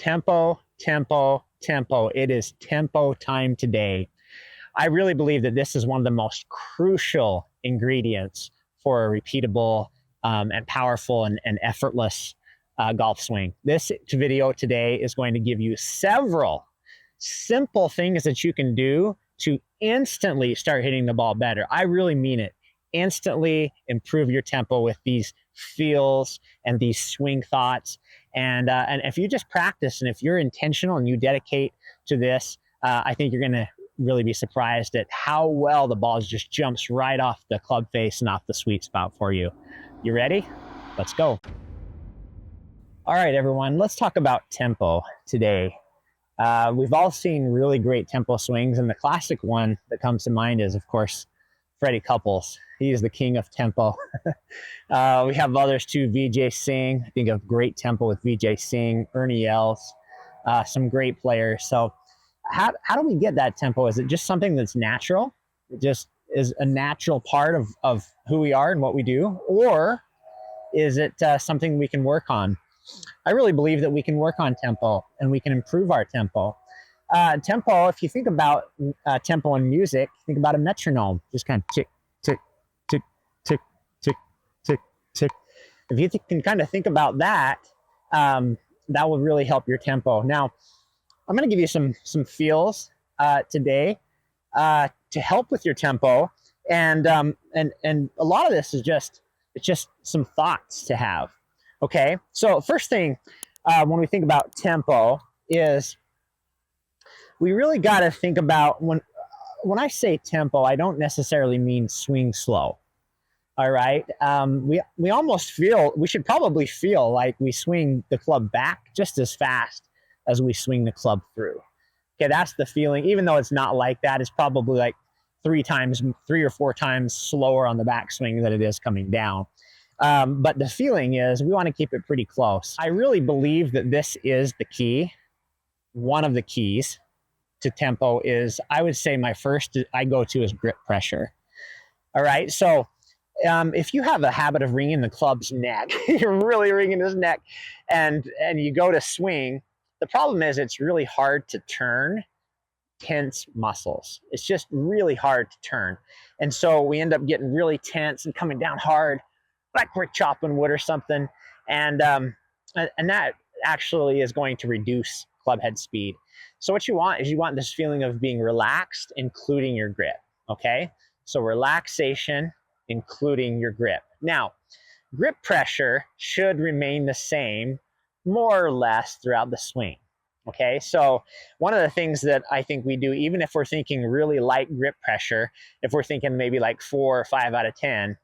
tempo, tempo, tempo. It is tempo time today. I really believe that this is one of the most crucial ingredients for a repeatable and powerful and effortless golf swing. This video today is going to give you several simple things that you can do to instantly start hitting the ball better. I really mean it. Instantly improve your tempo with these feels and these swing thoughts. And if you just practice and if you're intentional and you dedicate to this, I think you're going to really be surprised at how well the ball just jumps right off the club face and off the sweet spot for you. You ready? Let's go. All right, everyone, let's talk about tempo today. We've all seen really great tempo swings, and the classic one that comes to mind is, of course, Freddie Couples. He is the king of tempo. We have others too. Vijay Singh. I think of great tempo with Vijay Singh, Ernie Els, some great players. So how do we get that tempo? Is it just something that's natural? It just is a natural part of who we are and what we do? Or is it something we can work on? I really believe that we can work on tempo and we can improve our tempo. Tempo, if you think about tempo in music, think about a metronome, just kind of tick, tick, tick, tick, tick, tick, tick. If you can kind of think about that, that will really help your tempo. Now, I'm going to give you some feels today to help with your tempo, and a lot of this is just some thoughts to have. Okay, so first thing when we think about tempo is we really got to think about when I say tempo, I don't necessarily mean swing slow. All right, we almost feel, we should probably feel like we swing the club back just as fast as we swing the club through. Okay, that's the feeling. Even though it's not like that, it's probably like 3 or 4 times slower on the backswing than it is coming down. But the feeling is we want to keep it pretty close. I really believe that this is the key. One of the keys to tempo is, I would say my first I go to is grip pressure. All right, so if you have a habit of wringing the club's neck, you're really wringing his neck, and you go to swing, the problem is it's really hard to turn tense muscles. It's just really hard to turn. And so we end up getting really tense and coming down hard, like we're chopping wood or something. And that actually is going to reduce club head speed. So what you want is you want this feeling of being relaxed, including your grip. Okay? So relaxation, including your grip. Now, grip pressure should remain the same more or less throughout the swing. Okay, so one of the things that I think we do, even if we're thinking really light grip pressure, if we're thinking maybe like 4 or 5 out of 10,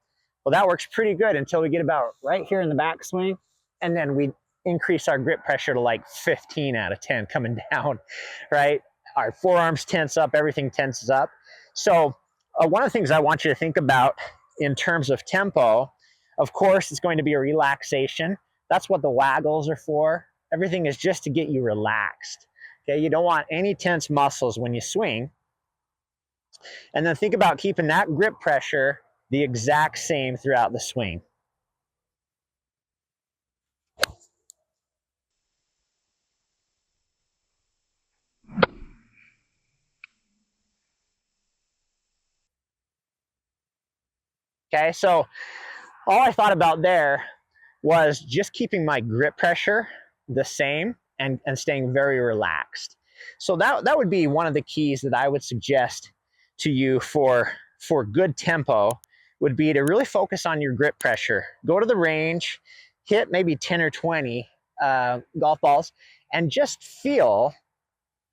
well, that works pretty good until we get about right here in the backswing, and then we increase our grip pressure to like 15 out of 10 coming down, right? Our forearms tense up, everything tenses up. So one of the things I want you to think about in terms of tempo, of course, it's going to be a relaxation. That's what the waggles are for. Everything is just to get you relaxed. Okay, you don't want any tense muscles when you swing. And then think about keeping that grip pressure the exact same throughout the swing. Okay, so all I thought about there was just keeping my grip pressure the same and staying very relaxed. So that would be one of the keys that I would suggest to you for good tempo, would be to really focus on your grip pressure. Go to the range, hit maybe 10 or 20 golf balls, and just feel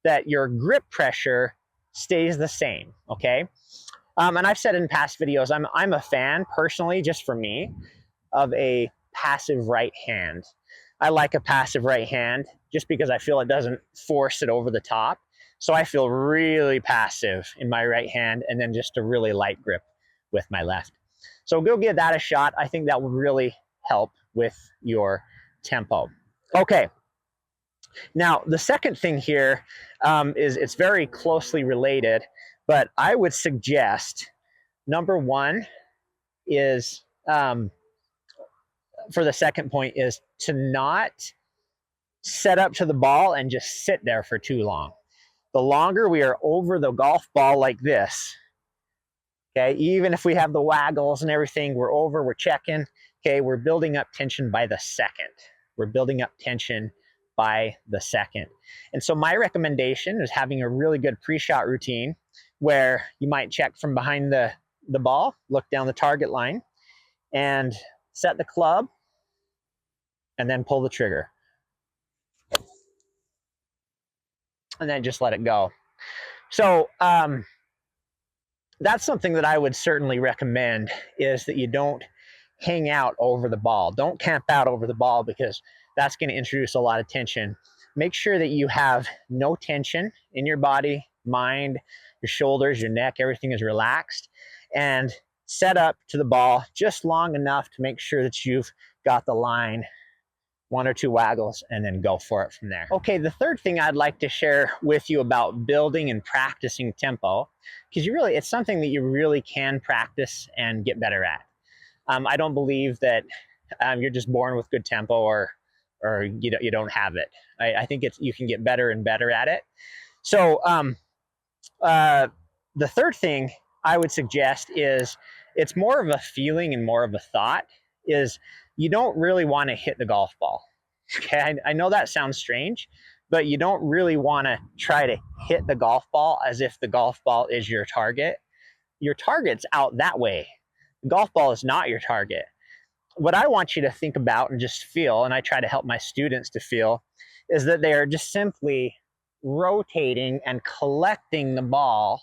that your grip pressure stays the same, okay? And I've said in past videos, I'm a fan, personally, just for me, of a passive right hand. I like a passive right hand just because I feel it doesn't force it over the top. So I feel really passive in my right hand, and then just a really light grip with my left. So go give that a shot. I think that will really help with your tempo. Okay. Now, the second thing here is it's very closely related, but I would suggest, number one is, for the second point, is to not set up to the ball and just sit there for too long. The longer we are over the golf ball like this, okay, even if we have the waggles and everything, we're over, we're checking, okay, we're building up tension by the second. We're building up tension by the second. And so my recommendation is having a really good pre-shot routine where you might check from behind the ball, look down the target line, and set the club, and then pull the trigger. And then just let it go. So that's something that I would certainly recommend, is that you don't hang out over the ball. Don't camp out over the ball, because that's going to introduce a lot of tension. Make sure that you have no tension in your body, mind, your shoulders, your neck, everything is relaxed, and set up to the ball just long enough to make sure that you've got the line, one or two waggles, and then go for it from there. Okay, the third thing I'd like to share with you about building and practicing tempo, because it's something that you really can practice and get better at. I don't believe that you're just born with good tempo, or you don't have it. I think you can get better and better at it. So the third thing I would suggest is, it's more of a feeling and more of a thought, is you don't really want to hit the golf ball. Okay, I know that sounds strange, but you don't really want to try to hit the golf ball as if the golf ball is your target. Your target's out that way. The golf ball is not your target. What I want you to think about and just feel, and I try to help my students to feel, is that they are just simply rotating and collecting the ball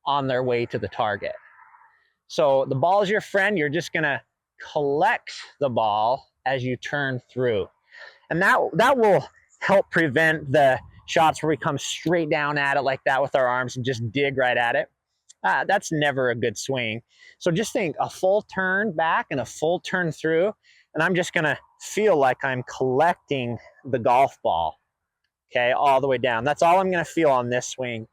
on their way to the target. So the ball is your friend. You're just going to collect the ball as you turn through. And that will help prevent the shots where we come straight down at it like that with our arms and just dig right at it. That's never a good swing. So just think a full turn back and a full turn through, and I'm just going to feel like I'm collecting the golf ball, okay, all the way down. That's all I'm going to feel on this swing.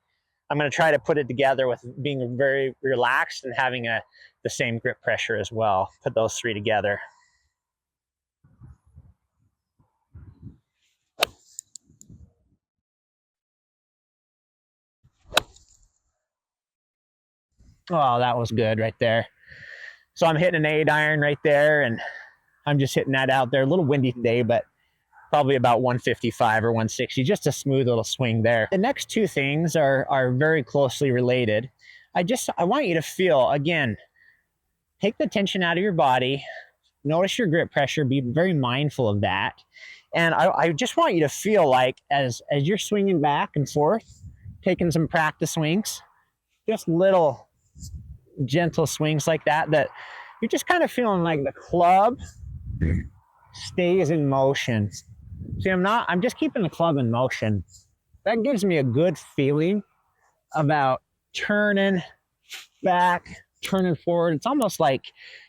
I'm going to try to put it together with being very relaxed and having the same grip pressure as well. Put those three together. Oh, that was good right there. So I'm hitting an 8-iron right there, and I'm just hitting that out there. A little windy today, but probably about 155 or 160, just a smooth little swing there. The next two things are very closely related. I want you to feel, again, take the tension out of your body, notice your grip pressure, be very mindful of that. And I just want you to feel like as you're swinging back and forth, taking some practice swings, just little gentle swings like that you're just kind of feeling like the club stays in motion. See, I'm just keeping the club in motion. That gives me a good feeling about turning back, turning forward. It's almost like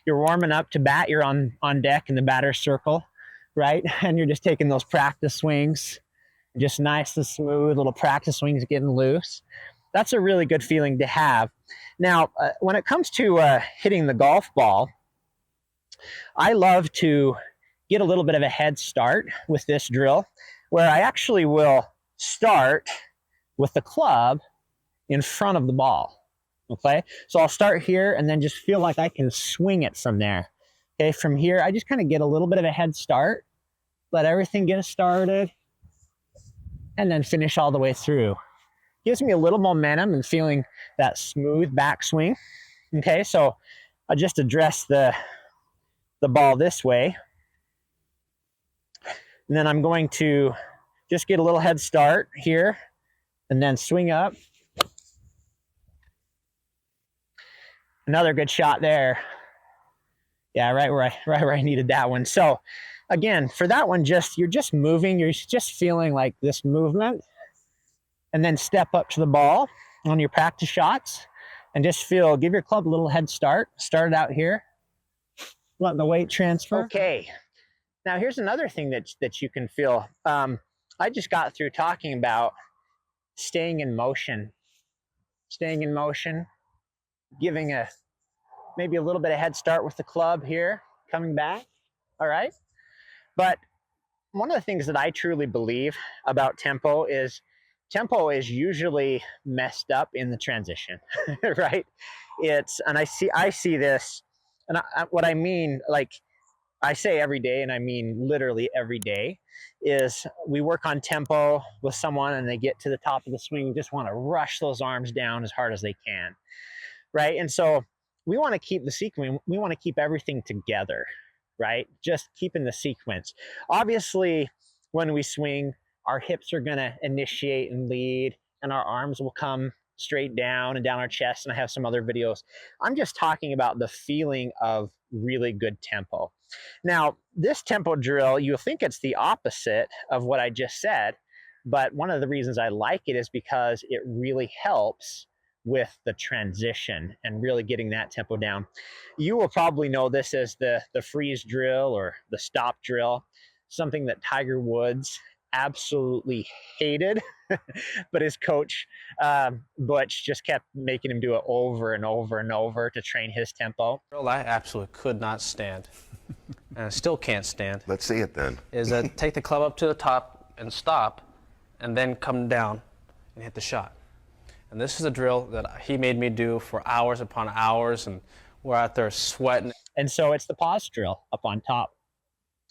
you're warming up to bat. You're on deck in the batter's circle, right? And you're just taking those practice swings, just nice and smooth, little practice swings getting loose. That's a really good feeling to have. Now, when it comes to hitting the golf ball, I love to get a little bit of a head start with this drill, where I actually will start with the club in front of the ball. Okay, so I'll start here and then just feel like I can swing it from there. Okay, from here, I just kind of get a little bit of a head start, let everything get started, and then finish all the way through. Gives me a little momentum and feeling that smooth backswing. Okay, so I'll just address the ball this way. And then I'm going to just get a little head start here and then swing up. Another good shot there. Yeah, right where I needed that one. So again, for that one, you're just moving. You're just feeling like this movement, and then step up to the ball on your practice shots and just give your club a little head start. Start it out here. Let the weight transfer. Okay. Now here's another thing that you can feel. I just got through talking about staying in motion, giving maybe a little bit of head start with the club here, coming back. All right. But one of the things that I truly believe about tempo is usually messed up in the transition, right? And I see this, and what I mean, like I say every day, and I mean literally every day, is we work on tempo with someone and they get to the top of the swing, and just want to rush those arms down as hard as they can, right? And so we want to keep the sequence, we want to keep everything together, right? Just keeping the sequence. Obviously, when we swing, our hips are going to initiate and lead, and our arms will come straight down and down our chest. And I have some other videos. I'm just talking about the feeling of really good tempo. Now, this tempo drill, you'll think it's the opposite of what I just said, but one of the reasons I like it is because it really helps with the transition and really getting that tempo down. You will probably know this as the freeze drill or the stop drill, something that Tiger Woods absolutely hated, but his coach, Butch, just kept making him do it over and over and over to train his tempo. Drill I absolutely could not stand, and I still can't stand. Let's see it then. Is that take the club up to the top and stop, and then come down and hit the shot. And this is a drill that he made me do for hours upon hours, and we're out there sweating. And so it's the pause drill up on top.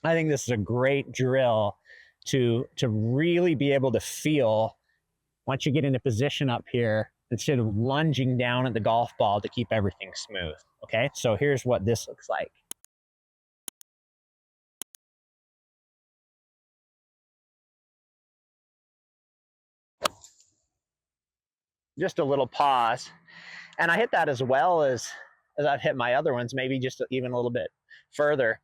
I think this is a great drill to really be able to feel once you get into position up here, instead of lunging down at the golf ball to keep everything smooth. Okay, so here's what this looks like. Just a little pause. And I hit that as well as I've hit my other ones, maybe just even a little bit further.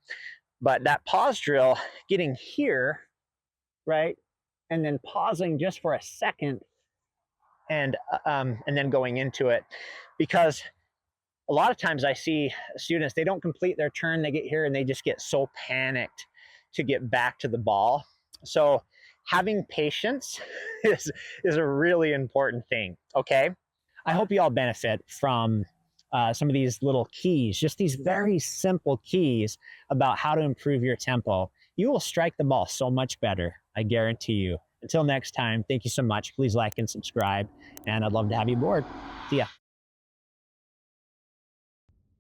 But that pause drill, getting here, right, and then pausing just for a second, and then going into it, because a lot of times I see students, they don't complete their turn, they get here and they just get so panicked to get back to the ball. So having patience is a really important thing. Okay, I hope you all benefit from some of these little keys, just these very simple keys about how to improve your tempo. You will strike the ball so much better, I guarantee you. Until next time, thank you so much. Please like and subscribe, and I'd love to have you aboard. See ya.